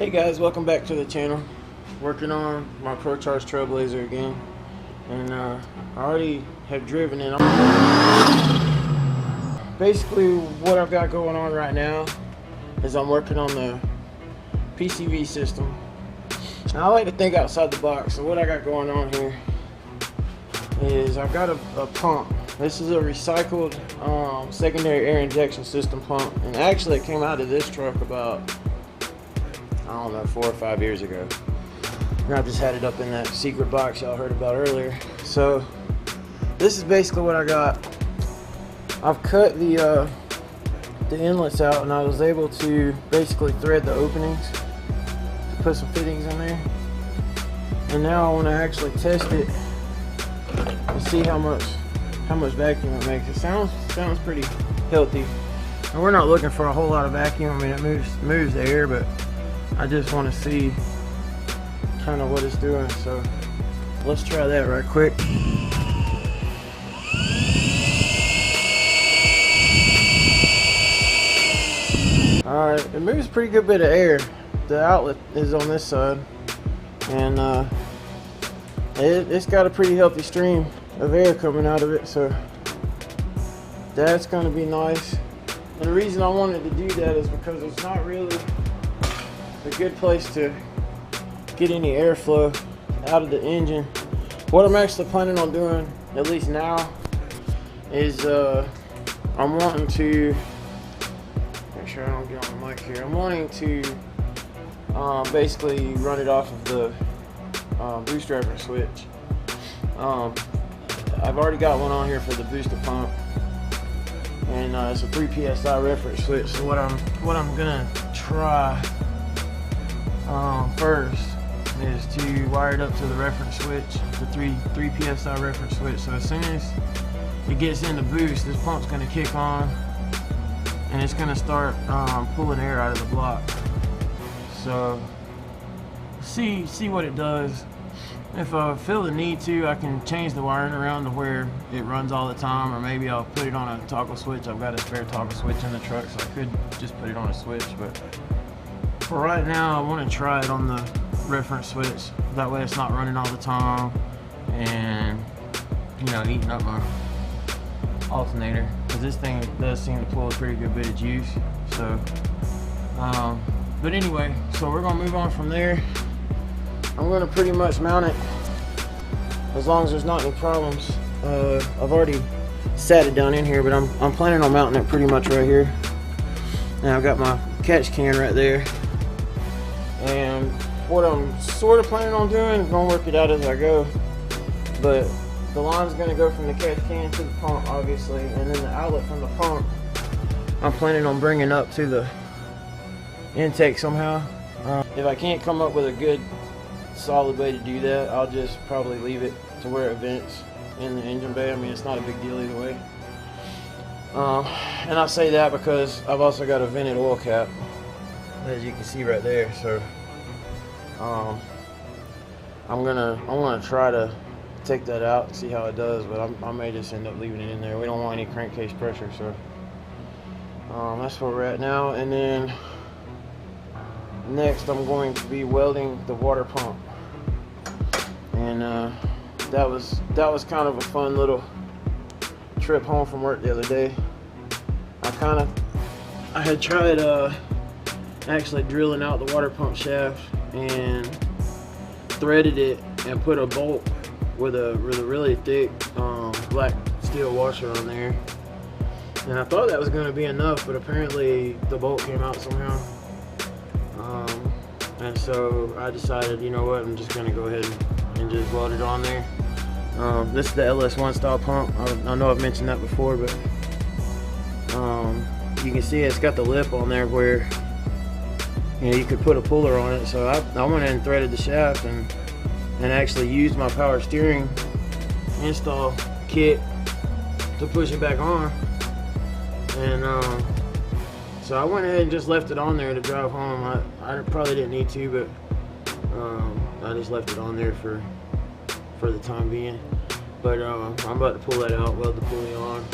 Hey guys, welcome back to the channel. Working on my Procharged Trailblazer again, and I already have driven it. Basically, what I've got going on right now is I'm working on the PCV system. Now, I like to think outside the box. So what I got going on here is I've got a pump. This is a recycled secondary air injection system pump, and actually it came out of this truck about, I don't know, 4 or 5 years ago. And I just had it up in that secret box y'all heard about earlier. So this is basically what I got. I've cut the inlets out, and I was able to basically thread the openings to put some fittings in there. And now I want to actually test it and see how much vacuum it makes. It sounds pretty healthy. And we're not looking for a whole lot of vacuum. I mean, it moves the air, but I just want to see kind of what it's doing. So let's try that right quick. Alright, it moves a pretty good bit of air. The outlet is on this side, and it's got a pretty healthy stream of air coming out of it, so that's going to be nice. And the reason I wanted to do that is because it's not really a good place to get any airflow out of the engine. What I'm actually planning on doing, at least now, is I'm wanting to make sure I don't get on the mic here. I'm wanting to basically run it off of the boost driver switch. I've already got one on here for the booster pump, and it's a 3 psi reference switch. So what I'm gonna try first is to wire it up to the reference switch, the 3 psi reference switch. So as soon as it gets into boost, this pump's gonna kick on, and it's gonna start pulling air out of the block. So see what it does. If I feel the need to, I can change the wiring around to where it runs all the time, or maybe I'll put it on a toggle switch. I've got a spare toggle switch in the truck, so I could just put it on a switch. But for right now, I want to try it on the reference switch. That way it's not running all the time and, you know, eating up my alternator, because this thing does seem to pull a pretty good bit of juice. So but anyway, so we're gonna move on from there. I'm gonna pretty much mount it as long as there's not any problems. I've already sat it down in here, but I'm planning on mounting it pretty much right here. Now I've got my catch can right there, and what I'm sort of planning on doing, I'm gonna work it out as I go, but the line's gonna go from the catch can to the pump, obviously, and then the outlet from the pump I'm planning on bringing up to the intake somehow. If I can't come up with a good solid way to do that, I'll just probably leave it to where it vents in the engine bay. I mean, it's not a big deal either way. And I say that because I've also got a vented oil cap, as you can see right there. So I want to try to take that out and see how it does, but I may just end up leaving it in there. We don't want any crankcase pressure, so that's where we're at now. And then next, I'm going to be welding the water pump, and that was kind of a fun little trip home from work the other day. I had tried actually drilling out the water pump shaft and threaded it and put a bolt with a really thick black steel washer on there, and I thought that was going to be enough, but apparently the bolt came out somehow. And so I decided, you know what, I'm just going to go ahead and just weld it on there. This is the LS1 style pump. I know I've mentioned that before, but you can see it's got the lip on there where, you know, you could put a puller on it. So I went in and threaded the shaft and actually used my power steering install kit to push it back on. And so I went ahead and just left it on there to drive home. I probably didn't need to, but I just left it on there for the time being. But I'm about to pull that out, weld the pulley on,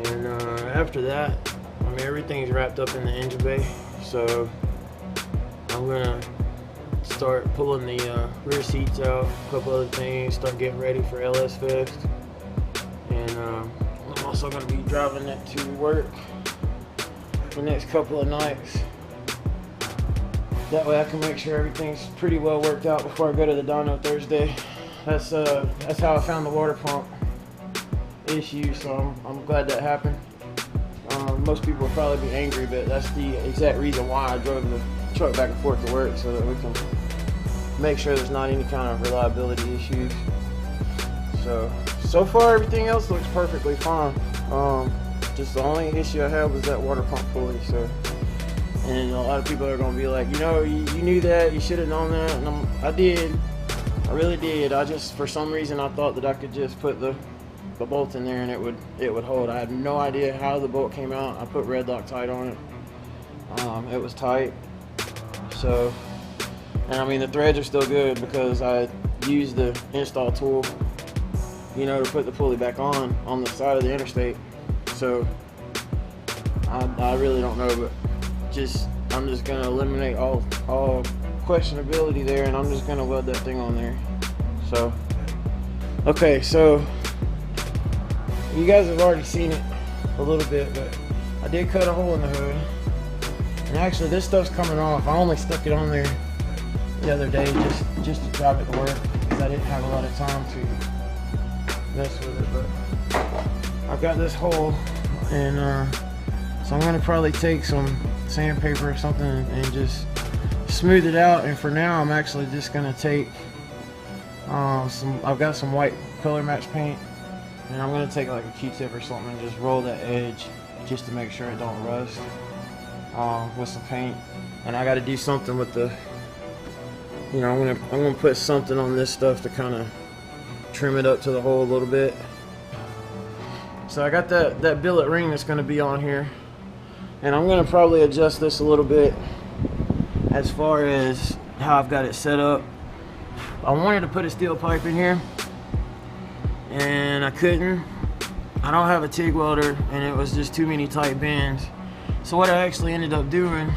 and after that, I mean, everything's wrapped up in the engine bay. So I'm gonna start pulling the rear seats out, a couple other things, start getting ready for LS Fest. And I'm also gonna be driving it to work the next couple of nights. That way I can make sure everything's pretty well worked out before I go to the dyno Thursday. That's how I found the water pump issue, so I'm glad that happened. Most people will probably be angry, but that's the exact reason why I drove the truck back and forth to work, so that we can make sure there's not any kind of reliability issues. So far everything else looks perfectly fine. Just the only issue I had was that water pump pulley. So, and a lot of people are gonna be like, you know, you knew that, you should have known that, and I did. I really did. I just, for some reason, I thought that I could just put the bolt in there and it would hold. I had no idea how the bolt came out. I put red Loctite on it. It was tight. So, and I mean the threads are still good because I used the install tool, you know, to put the pulley back on the side of the interstate. So I really don't know, but I'm just gonna eliminate all questionability there, and I'm just gonna weld that thing on there. So okay, so you guys have already seen it a little bit, but I did cut a hole in the hood, and actually this stuff's coming off. I only stuck it on there the other day just to drive it to work because I didn't have a lot of time to mess with it. But I've got this hole, and so I'm gonna probably take some sandpaper or something and just smooth it out. And for now I'm actually just gonna take I've got some white color match paint, and I'm gonna take like a Q-tip or something and just roll that edge just to make sure it don't rust with some paint. And I got to do something with the, you know, I'm gonna put something on this stuff to kind of trim it up to the hole a little bit. So I got that billet ring that's gonna be on here, and I'm gonna probably adjust this a little bit as far as how I've got it set up. I wanted to put a steel pipe in here, and I couldn't. I don't have a TIG welder, and it was just too many tight bends. So what I actually ended up doing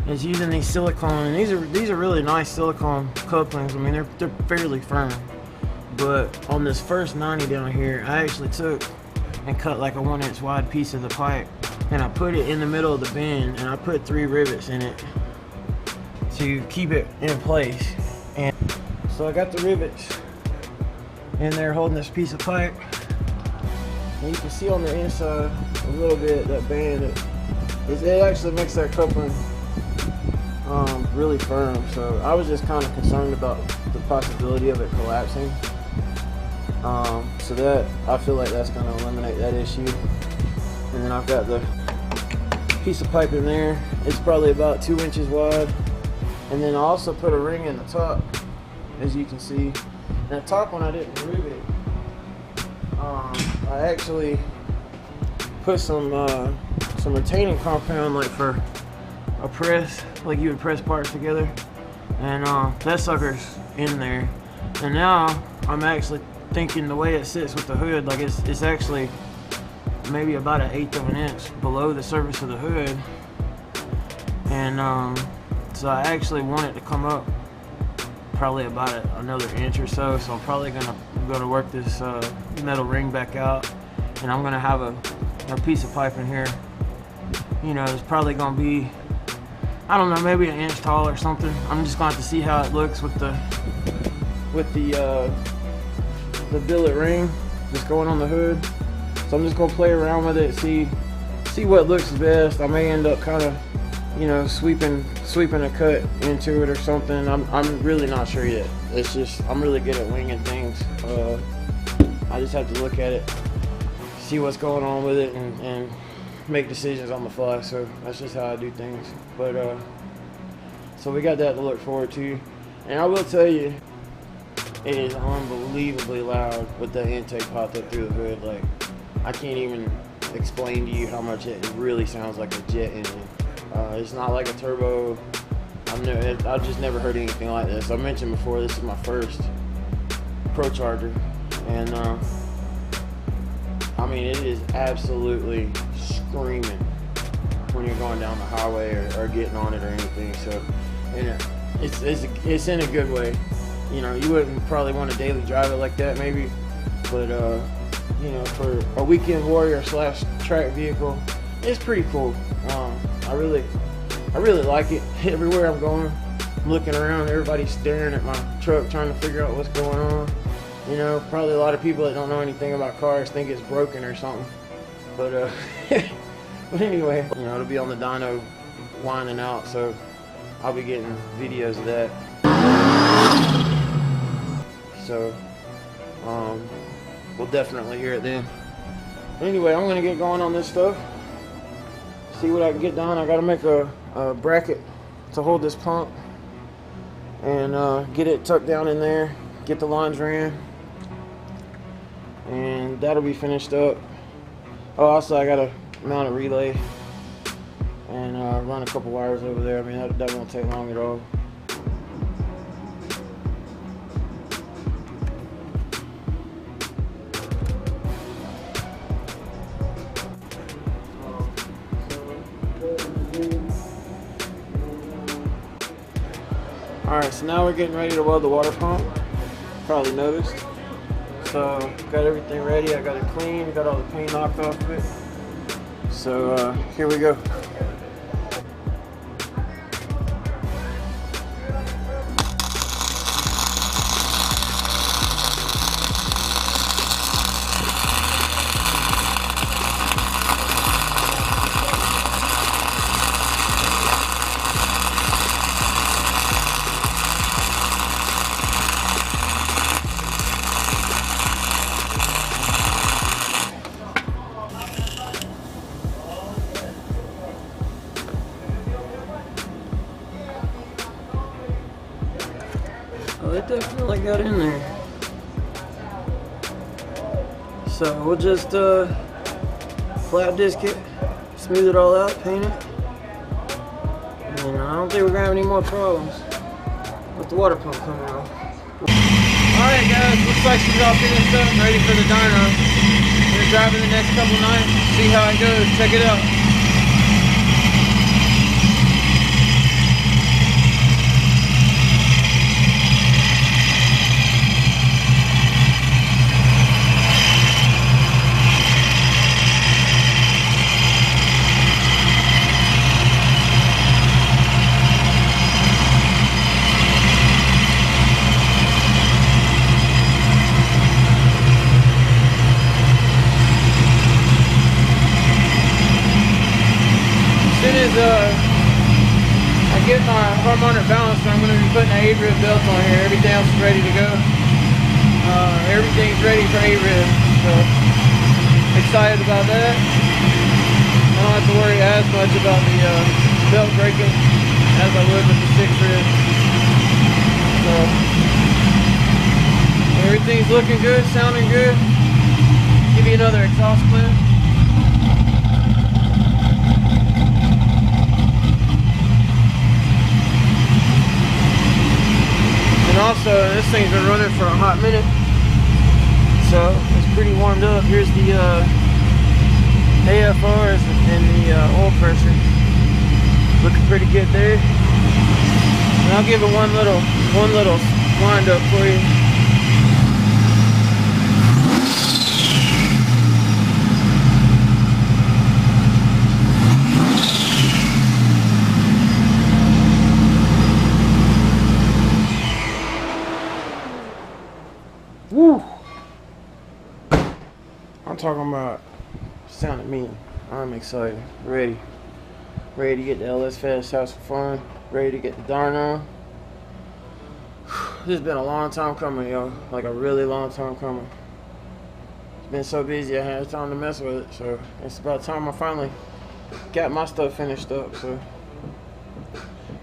is using these silicone, and these are really nice silicone couplings. I mean, they're fairly firm. But on this first 90 down here, I actually took and cut like a 1-inch wide piece of the pipe, and I put it in the middle of the bend, and I put 3 rivets in it to keep it in place. And so I got the rivets in there holding this piece of pipe, and you can see on the inside a little bit that band. It actually makes that coupling really firm. So I was just kind of concerned about the possibility of it collapsing. So that, I feel like that's going to eliminate that issue. And then I've got the piece of pipe in there. It's probably about 2 inches wide. And then I also put a ring in the top, as you can see. And the top one I didn't rivet. I actually put some retaining compound, like for a press, like you would press parts together. And that sucker's in there. And now I'm actually thinking the way it sits with the hood, like it's actually maybe about 1/8 of an inch below the surface of the hood. And so I actually want it to come up probably about another inch or so. So I'm probably gonna work this metal ring back out, and I'm gonna have a piece of pipe in here. You know, it's probably gonna be, I don't know, maybe 1 inch tall or something. I'm just gonna have to see how it looks with the billet ring just going on the hood. So I'm just gonna play around with it, see what looks best. I may end up kind of, you know, sweeping a cut into it or something. I'm really not sure yet. It's just, I'm really good at winging things. I just have to look at it, see what's going on with it, and make decisions on the fly. So that's just how I do things. But so we got that to look forward to. And I will tell you, it is unbelievably loud with the intake popped up through the hood. Like, I can't even explain to you how much it really sounds like a jet engine. It's not like a turbo. I've just never heard anything like this. I mentioned before, this is my first Procharger, and I mean, it is absolutely screaming when you're going down the highway or getting on it or anything. So, and it's in a good way. You know, you wouldn't probably want to daily drive it like that maybe, but you know, for a weekend warrior / track vehicle, it's pretty cool. I really like it. Everywhere I'm going, I'm looking around, everybody's staring at my truck trying to figure out what's going on. You know, probably a lot of people that don't know anything about cars think it's broken or something. But but anyway, you know, it'll be on the dyno winding out, so I'll be getting videos of that. So we'll definitely hear it then. Anyway, I'm gonna get going on this stuff. See what I can get done. I gotta make a bracket to hold this pump and get it tucked down in there, get the lines ran, and that'll be finished up. Oh, also I gotta mount a relay and run a couple wires over there. I mean, that won't take long at all. Alright, so now we're getting ready to weld the water pump. Probably noticed. So, got everything ready. I got it clean, got all the paint knocked off of it. So, here we go. Oh, it definitely got in there. So we'll just flat disc it, smooth it all out, paint it. And I don't think we're gonna have any more problems with the water pump coming off. Alright guys, looks like she's all finished up and ready for the dyno. We're gonna drive it the next couple nights, see how it goes, check it out. I get my harmonic balance, so I'm going to be putting an 8-rib belt on here. Everything else is ready to go. Everything's ready for 8-rib, so excited about that. I don't have to worry as much about the belt breaking as I would with the 6-rib. So everything's looking good, sounding good. Give you another exhaust clip. And also, this thing's been running for a hot minute, so it's pretty warmed up. Here's the AFRs and the oil pressure. Looking pretty good there. And I'll give it one little wind up for you. Woo! I'm talking about sounding mean. I'm excited. Ready to get the LS Fast House for fun. Ready to get the dyno. This has been a long time coming, yo. Like a really long time coming. It's been so busy I had time to mess with it. So it's about time I finally got my stuff finished up. So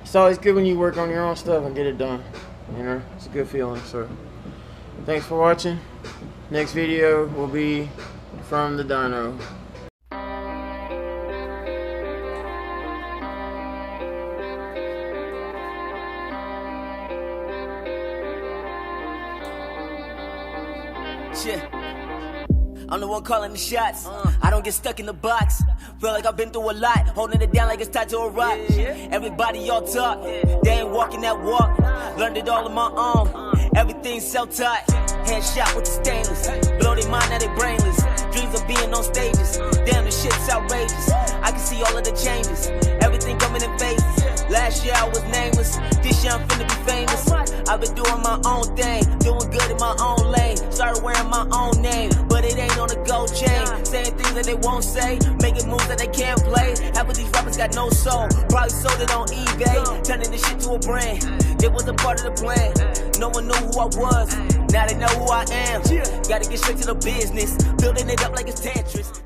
it's always good when you work on your own stuff and get it done. You know, it's a good feeling. So thanks for watching. Next video will be from the dyno. I'm the one calling the shots. I don't get stuck in the box. Feel like I've been through a lot, holding it down like it's tied to a rock. Everybody all talk, they ain't walking that walk. Learned it all on my own. Everything's self-taught. Headshot with the stainless. Blow their mind, now they brainless. Dreams of being on stages. Damn, the shit's outrageous. I can see all of the changes. Everything coming in phases. Last year I was nameless. This year I'm finna be famous. I've been doing my own thing, doing good in my own lane. Started wearing my own name, but it ain't on a gold chain. Saying things that they won't say, making moves that they can't play. Half of these rappers got no soul, probably sold it on eBay. Turning this shit to a brand, it was a part of the plan. No one knew who I was, now they know who I am. Gotta get straight to the business, building it up like it's Tetris.